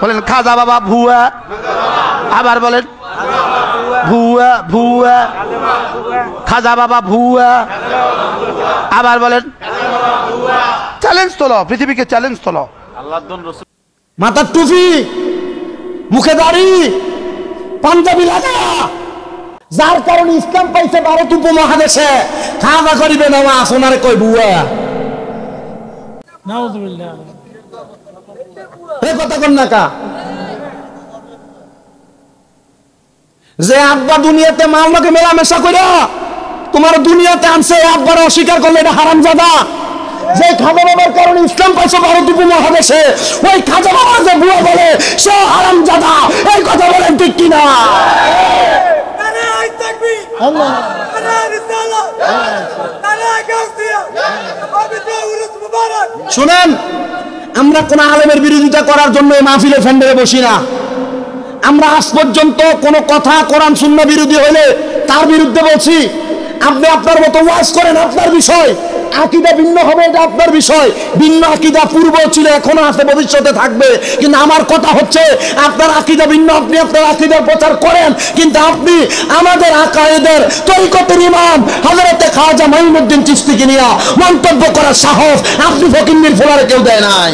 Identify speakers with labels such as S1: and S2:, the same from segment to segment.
S1: বলেন খাজা বাবা ভুয়া, আবার বলেন ভুয়া ভুয়া, খাজা বাবা ভুয়া, আবার বলেন চ্যালেঞ্জ তোলো, পৃথিবীকে চ্যালেঞ্জ তোলো। মাথার টুপি, মুখে দাড়ি, পাঞ্জাবি লাগা, যার কারণে ইসলাম পাইছে ভারত উপমহাদেশে, খাজা করিবে না সোনারে কই ভুয়া। নাউযুবিল্লাহ, এই কথা কোন না কা যে আব্বা দুনিয়াতে মাওলাকে মেলামেশা কইরা তোমার দুনিয়াতে আনছে, আব্বার অস্বীকার করলে এটা হারামজাদা। যে খাজা বাবার কারণে ইসলাম পাইছে ভারত উপমহাদেশে, ওই খাজা বাবা যে ভুয়া বলে সে হারামজাদা। এই কথা বলেন ঠিক কিনা? শুনেন, আমরা কোন আলেমের বিরোধিতা করার জন্য এই মাহফিলে ফ্যান্ডারে বসি না। আমরা আজ পর্যন্ত কোন কথা কোরআন সুন্নাহ বিরোধী হইলে তার বিরুদ্ধে বলছি। আপনি আপনার মতো ওয়াজ করেন, আপনার বিষয়। আকীদা ভিন্ন হবে, এটা আপনার বিষয়। ভিন্ন আকীদা পূর্ব ছিল, এখনো আছে, ভবিষ্যতে থাকবে। কিন্তু আমার কথা হচ্ছে, আপনার আকীদা ভিন্ন, আপনি আপনার আকীদার প্রচার করেন, কিন্তু আপনি আমাদের আকায়েদের তরিকতের ইমাম হযরতে খাজা মাইনুদ্দিন চিশতিকে নিয়ে মন্তব্য করার সাহস আপনি ফকিন্নির ফোলারে কেউ দেয় নাই।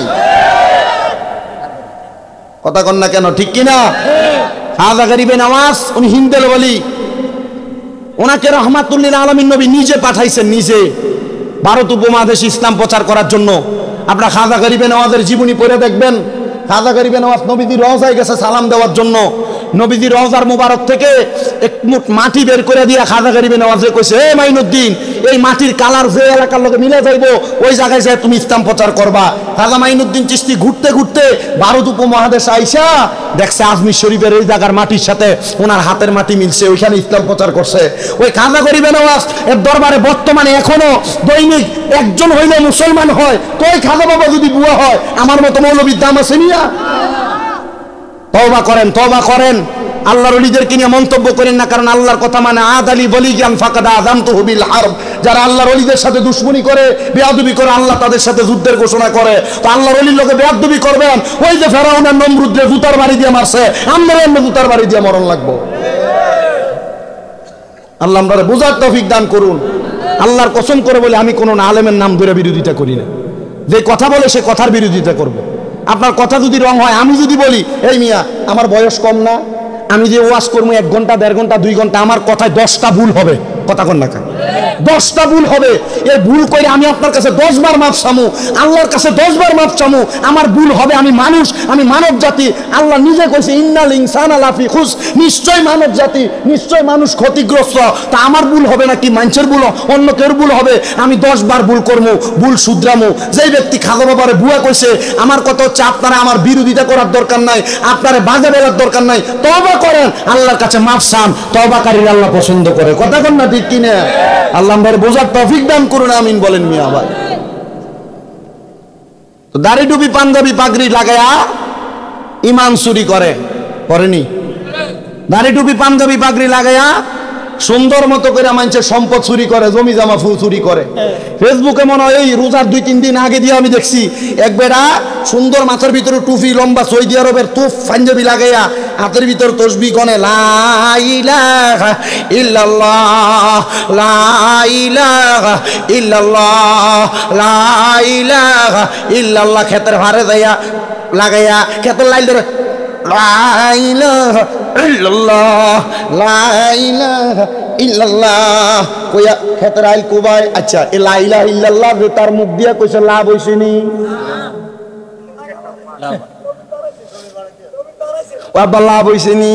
S1: কথা কন না কেন, ঠিক কিনা? খাজা গরিবে নওয়াজ উনি হিন্দেল ওলি, ওনাকে রহমাতুল্লিল আলামিন নবী নিজে পাঠাইছেন, নিজে ভারত উপমহাদেশে ইসলাম প্রচার করার জন্য। আপনারা খাজা গরিবে নওয়াজের জীবনী পড়ে দেখবেন। খাজা গরিবে নওয়াজ নবীজির রওজায় গেছে সালাম দেওয়ার জন্য। নবীজির রওজার মুবারক থেকে এক মুঠ মাটি বের করে দিয়া খাজা গরিবে নওয়াজে কইছে, এ মাইনুদ্দিন, এই মাটির কালার যে এলাকার লোকে মিলে যাইবো, ওই জায়গায় যায় তুমি ইসলাম প্রচার করবা। খাজা মাইনুদ্দিন চিশতি ঘুরতে ঘুরতে ভারত উপমহাদেশে আইসা দেখছে আজমির শরীফের ওই জায়গার মাটির সাথে ওনার হাতের মাটি মিলছে, ওইখানে ইসলাম প্রচার করছে। ওই খাজা গরিবে নওয়াজ এর দরবারে বর্তমানে এখনো দৈনিক একজন হইলে মুসলমান হয়। তো ওই খাজা বাবা যদি বুয়া হয়, আমার মতো মৌলবীর দাম আছে নিয়া? তওবা করেন, তওবা করেন। আল্লাহর ওলিদেরকে নিয়ে মন্তব্য করেন না, কারণ আল্লাহর কথা মানে আদালি বলিগান ফাকাদা আযামতুহু বিল হারব। যারা আল্লাহর ওলিদের সাথে দুশমনি করে, বেয়াদবি করে, আল্লাহ তাদের সাথে যুদ্ধের ঘোষণা করে। তো আল্লাহর ওলির লোকে বেয়াদবি করবেন, ওই যে ফেরাউনের নমরুদরে জুতার বাড়ি দিয়ে মারছে, আমরাও এমনি জুতার বাড়ি দিয়ে মরণ লাগবো। আল্লাহ আমাদের বুঝার তৌফিক দান করুন। আল্লাহর কসম করে বলে আমি কোনো আলেমের নাম ধরে বিরোধিতা করি না। যে কথা বলে সে কথার বিরোধিতা করবে। আপনার কথা যদি রং হয়, আমি যদি বলি, এই মিয়া আমার বয়স কম না, আমি যে ওয়াজ করবো 1 ঘন্টা 1.5 ঘন্টা 2 ঘন্টা, আমার কথায় 10টা ভুল হবে। কথা কন না কেন? 10টা ভুল হবে। এই ভুল করে আমি আপনার কাছে 10 বার মাফ চামু, আল্লাহর কাছে 10 বার মাফ চামু। আমার ভুল হবে, আমি মানুষ, আমি মানব জাতি। আল্লাহ নিজে কইছে ইন্নাল ইনসানা লাফি খুস, নিশ্চয় মানব জাতি, নিশ্চয় মানুষ ক্ষতিগ্রস্ত। তা আমার ভুল হবে নাকি মানুষের ভুল, অন্য কেউ ভুল হবে? আমি 10 বার ভুল করবো, ভুল শুধরামু। যেই ব্যক্তি খাজা বাবারে বুয়া কইছে, আমার কথা হচ্ছে আপনারা আমার বিরোধিতা করার দরকার নাই, আপনারা বাজে বলার দরকার নাই। তওবা করেন, আল্লাহর কাছে মাফ চান, তওবাকারীর আল্লাহ পছন্দ করে। কথা কন না ঠিক কিনা? আল্লাহ আমাদের বোঝার তৌফিক দান করুন, আমিন বলেন মিয়া ভাই। তো দাড়ি টুপি পাঞ্জাবি পাগড়ি লাগায়া ইমান চুরি করে, করেনি? দাড়ি টুপি পাঞ্জাবি পাগড়ি লাগায়া সুন্দর মতো করে মানুষের সম্পদ চুরি করে, জমি জামা চুরি করে। ফেসবুকে মনে হয় এই রোজার 2-3 দিন আগে দিয়ে আমি দেখছি এক বেড়া সুন্দর মাথার ভিতরে টুপি লম্বা, সৌদি আরবের তুফ পাঞ্জাবি লাগাইয়া হাতের ভিতর তসবিহ গনে, লা ইলাহা ইল্লাল্লাহ, লা ইলাহা ইল্লাল্লাহ, লা ইলাহা ইল্লাল্লাহ। ক্ষেতের ভারে যাইয়া লাগাইয়া ক্ষেতের লাইল ধরে লা ইলাহা ইল্লাল্লাহ, লা ইলাহা ইল্লাল্লাহ কইয়া ক্ষেতের আইল কুবাই। আচ্ছা, এই লা ইলাহা ইল্লাল্লাহ যে তার মুখ দিয়া কইছে লাভ হইছেনি? লাভ হইছেনি?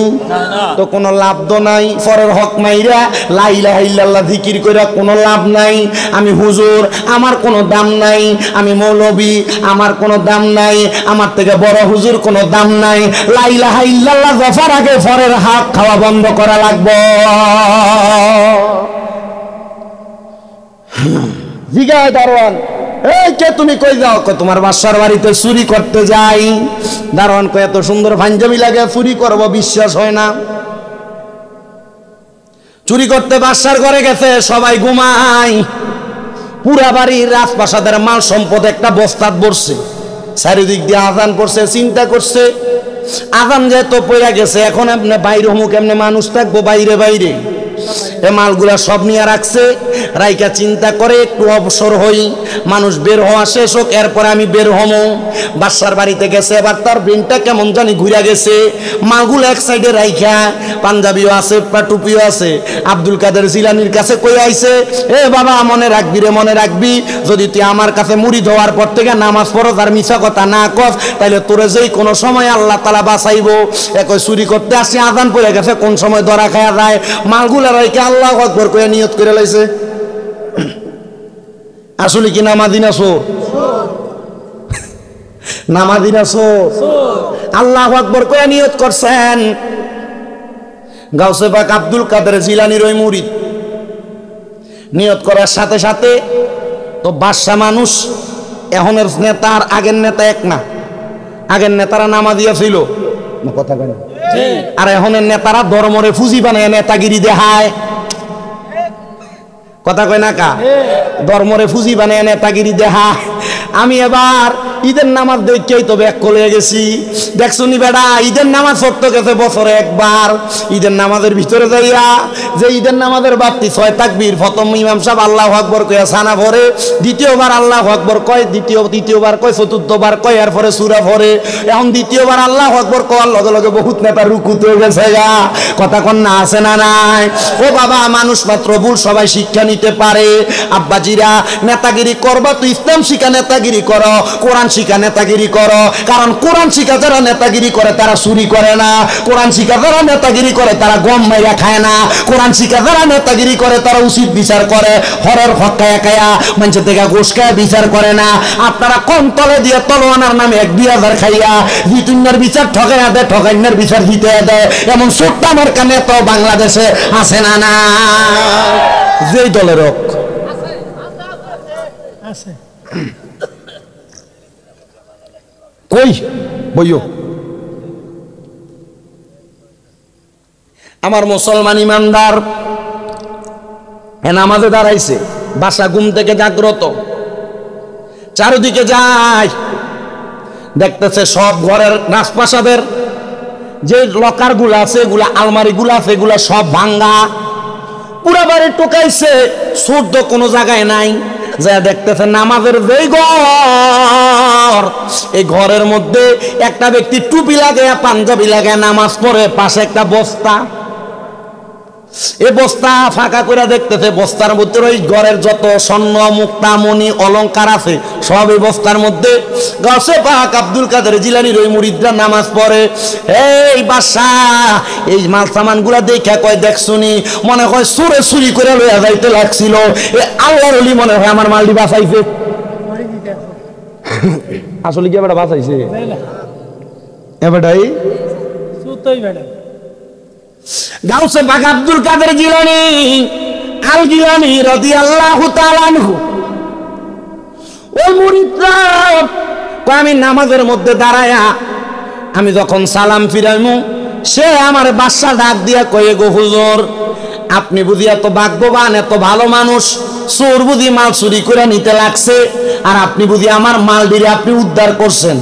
S1: তো কোনো লাভ তো নাই। পরের হক মাইরা লা ইলাহা ইল্লাল্লাহ জিকির কইরা কোনো লাভ নাই। আমি হুজুর, আমার কোনো দাম নাই। আমি মৌলবী, আমার কোনো দাম নাই। আমার থেকে বড় হুজুর কোনো দাম নাই। লা ইলাহা ইল্লাল্লাহ জফার আগে পরের হক খাওয়া বন্ধ করা লাগবে। জিগায় দারোয়ান, এই কে তুমি কই যাও? তোমার বাসার বাড়িতে চুরি করতে যাই। দারোয়ান কয় এত সুন্দর পাঞ্জাবি লাগে চুরি করব, বিশ্বাস হয় না। চুরি করতে বাসার ঘরে গেছে, সবাই ঘুমায়। পুরা বাড়ির রাজপ্রাসাদের মাল সম্পদ একটা বস্তাত ভরছে। চারিদিক দিয়ে আজান পড়ছে, চিন্তা করছে আজান যেহেতু পড়ে গেছে, এখন আপনি বাইরে হমুক, এমনি মানুষ থাকবো বাইরে বাইরে। এ মালগুলা সব নিয়ে রাখছে, রাইকা চিন্তা করে একটু অবসর হই, মানুষ বের হওয়া শেষ হোক, এরপরে আমি বের হমো। বাদশার বাড়িতে গেছে, এবার তার ব্রেনটা কেমন জানি ঘুরে গেছে। মালগুলো এক সাইডে রাইখা, পাঞ্জাবিও আছে, টুপিও আছে, আব্দুল কাদের জিলানির কাছে কই আইছে, এ বাবা মনে রাখবি রে, মনে রাখবি, যদি তুই আমার কাছে মুরিদ হওয়ার পর থেকে নামাজ পড়স আর মিছা কথা না কস, তাইলে তোরে যেই কোনো সময় আল্লাহ তাআলা বাঁচাইবো। একই চুরি করতে আসি, আজান পড়ে গেছে, কোন সময় ধরা খায়া যায়। মালগুলা রাইখা আল্লাহু আকবার কইয়া নিয়ত করে লাইছে। আসলে কি নামাজি না চোর? নামাজি না চোর? আল্লাহু আকবার কইয়া নিয়ত করছেন। গাউসে পাক আব্দুল কাদের জিলানীর ওই মুরিদ নিয়ত করার সাথে সাথে তো বাদশা মানুষ, এখনের নেতা আর আগের নেতা এক না। আগের নেতারা নামাজিয়া ছিল, কথা কয় না, আর এখনের নেতারা ধর্মরে ফুজি বানায় নেতাগিরি দেখায়। কথা কয় না কা? ধর্মরে ফুজি বানায় নেতাগিরি দেহা। আমি এবার ঈদের নামাজ দেখেই তো ব্যাক করে গেছি। দেখছো নি বেড়া, ঈদের নামাজ পড়তে গেছে বছরে একবার। ঈদের নামাজের ভিতরে যাইয়া যে ঈদের নামাজের বাপতি 6 তাকবীর, প্রথম ইমাম সাহেব আল্লাহু আকবার কইয়া সানা ভরে, দ্বিতীয়বার আল্লাহু আকবার কয়, তৃতীয়বার কয়, চতুর্থবার কয়, এরপরে সূরা ভরে। এখন দ্বিতীয়বার আল্লাহু আকবার কওয়ার লগে লগে বহুত নেতা রুকুতে গেছে গা। কথা কন না, আছে না নাই? ও বাবা, মানুষ মাত্র ভুল, সবাই শিক্ষা নিতে পারে। আব্বাজিরা, নেতাগিরি করবা তুই ইসলাম শিখা নেতাগিরি করো, কোরআন শিখা নেতাগিরি করো। কারণ কোরআন শিখা যারা নেতাগিরি করে তারা চুরি করে না, কোরআন শিখা যারা নেতাগিরি করে তারা গম মাইরা খায় না, কোরআন শিখা যারা নেতাগিরি করে তারা উচিত বিচার করে, হরের হকায়া খায়া মানুষের থেকে ঘুষ খায়া বিচার করে না। আপনারা কম তলে দিয়ে তলোয়ানার নামে 1-2 খাইয়া জিতুন্যার বিচার ঠকাইয়া দেয়, ঠকাইন্যার বিচার জিতে দেয়। এমন ছোট্ট আমার কানে তো বাংলাদেশে আছে না? না, যেই দলের হোক কই বইও। আমার মুসলমান ইমানদার নামাজে দাঁড়াইছে, বাসা ঘুম থেকে জাগ্রত, চারিদিকে যায়, দেখতেছে সব ঘরের রাজপ্রাসাদের যে লকার গুলা আছে, এগুলা আলমারি গুলা আছে, এগুলা সব ভাঙ্গা, পুরা বাড়ি টোকাইছে, শুদ্ধ কোনো জায়গায় নাই। যা দেখতেছে নামাজের যেই ঘর, এই ঘরের মধ্যে একটা ব্যক্তি টুপি লাগায়, পাঞ্জাবি লাগায় নামাজ পড়ে, পাশে একটা বস্তা। এই বস্তা ফাঁকা করে দেখতেছে, বস্তার মধ্যে ওই ঘরের যত স্বর্ণ মুক্তা মণি অলংকার আছে সব এই বস্তার মধ্যে। গাউসে পাক আব্দুল কাদের জিলানীর ওই মুরিদরা নামাজ পড়ে। এই বাদশাহ এই মাল সামান গুলা দেখা কয়, দেখছুনি, মনে হয় চোরে চুরি করে লইয়া যাইতে লাগছিল, আল্লাহর ওলি মনে হয় আমার মালটি বাঁচাইছে। আসলে কি এবারে বাঁচাইছে? এবারটাই গাউসে পাক আব্দুল কাদের জিলানী আল জিলানী রাদিয়াল্লাহু তাআলা আনহু ওই মুরিদরা কয়, আমি নামাজের মধ্যে দাঁড়ায়া আমি যখন সালাম ফিরাইমু, সে আমার বাদশা ডাক দিয়া কয়ে, গো হুজুর, আপনি বুঝি এত ভাগ্যবান, এত ভালো মানুষ, চোর বুঝি মাল চুরি করে নিতে লাগছে, আর আপনি বুঝি আমার মাল দিয়ে আপনি উদ্ধার করছেন।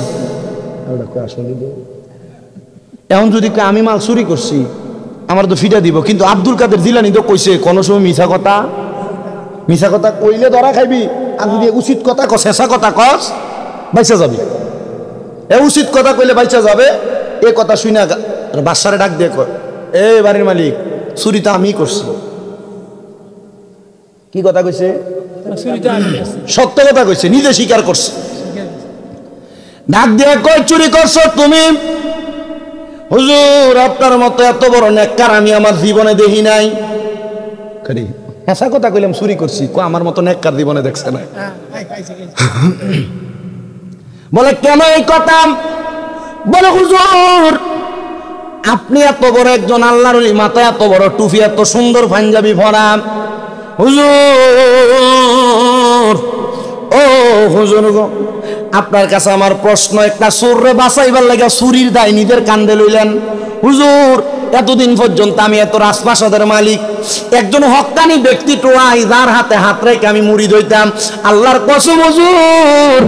S1: এখন যদি আমি মাল চুরি করছি আমার তো ফিটা দিব, কিন্তু আব্দুল কাদের জিলানী তো কইছে কোন সময় মিছা কথা, মিছা কথা কইলে ধরা খাইবি, আর যদি উচিত কথা কস, শেষা কথা কস, বাইচা যাবি। এ উচিত কথা কইলে বাইচা যাবে। এ কথা শুই না বাদশারে ডাক দিয়ে কয়, এ বাড়ির মালিক, চুরি তো আমি করছি। কি কথা কইছে? সত্য কথা কইছে, নিজে স্বীকার করছে। ডাক দিয়ে কয়, চুরি করছো তুমি? হুজুর, আপনার মতো এত বড় নেককার আমি আমার জীবনে দেখি নাই। হেসা কথা কইলাম চুরি করছি, আমার মতো নেককার জীবনে দেখছে না। বলে কেন এই কথা? বলে হুজুর, আপনি এত বড় একজন আল্লাহর ওলি, মাথায় এত বড় টুপি, এত সুন্দর পাঞ্জাবি পরা। হুজুর, ও হুজুর গো, আপনার কাছে আমার প্রশ্ন, একটা চোররে বাঁচাইবার লাগে চুরির দায় নিজের কান্দে লইলেন। হুজুর, এতদিন পর্যন্ত আমি এত রাজপ্রাসাদের মালিক, একজন হক্কানি ব্যক্তি টোয়াই যার হাতে হাত রেখে আমি মুরিদ হইতাম, আল্লাহর কসম হুজুর